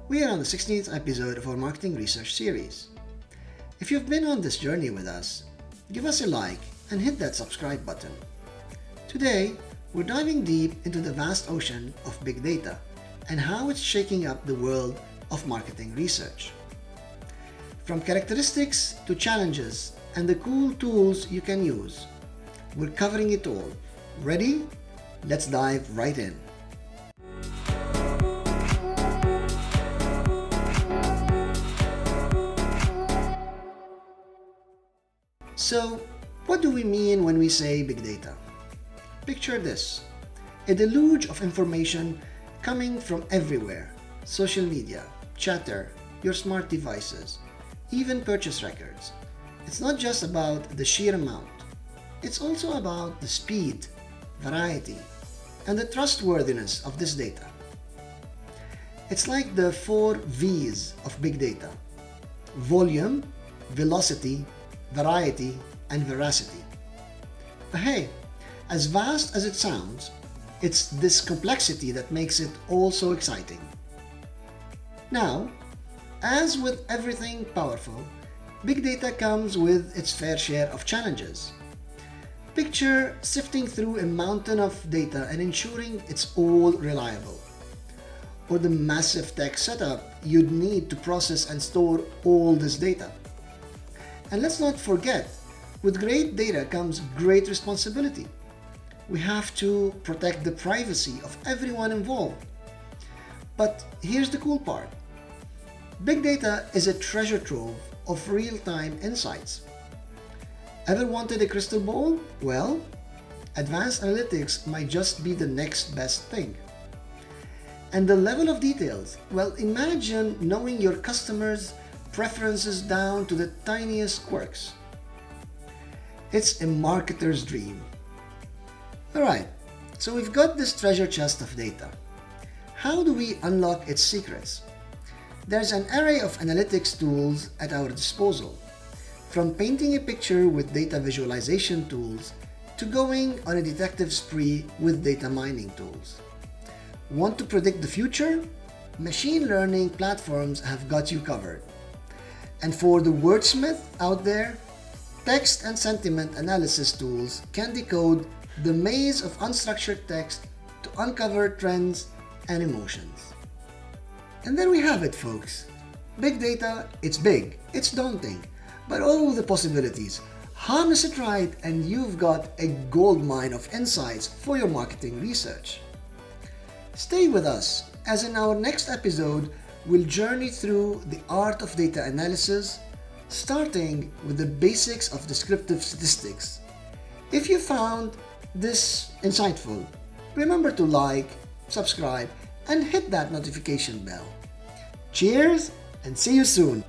We are on the 16th episode of our marketing research series. If you've been on this journey with us, give us a like and hit that subscribe button. Today, we're diving deep into the vast ocean of big data and how it's shaking up the world of marketing research. From characteristics to challenges and the cool tools you can use, we're covering it all. Ready? Let's dive right in. So, what do we mean when we say big data? Picture this: a deluge of information coming from everywhere: social media, chatter, your smart devices, even purchase records. It's not just about the sheer amount, it's also about the speed, variety, and the trustworthiness of this data. It's like the 4 V's of big data: volume, velocity, variety, and veracity. But hey, as vast as it sounds, it's this complexity that makes it all so exciting. Now, as with everything powerful, big data comes with its fair share of challenges. Picture sifting through a mountain of data and ensuring it's all reliable, or the massive tech setup you'd need to process and store all this data. And let's not forget, with great data comes great responsibility. We have to protect the privacy of everyone involved. But here's the cool part. Big data is a treasure trove of real-time insights. Ever wanted a crystal ball? Well, advanced analytics might just be the next best thing. And the level of details, well, imagine knowing your customers' preferences down to the tiniest quirks. It's a marketer's dream. Alright, so we've got this treasure chest of data. How do we unlock its secrets? There's an array of analytics tools at our disposal, from painting a picture with data visualization tools to going on a detective spree with data mining tools. Want to predict the future? Machine learning platforms have got you covered. And for the wordsmith out there, text and sentiment analysis tools can decode the maze of unstructured text to uncover trends and emotions. And there we have it, folks. Big data, it's big, it's daunting, but oh, the possibilities. Harness it right and you've got a goldmine of insights for your marketing research. Stay with us, as in our next episode, we'll journey through the art of data analysis, starting with the basics of descriptive statistics. If you found this insightful, remember to like, subscribe, and hit that notification bell. Cheers, and see you soon!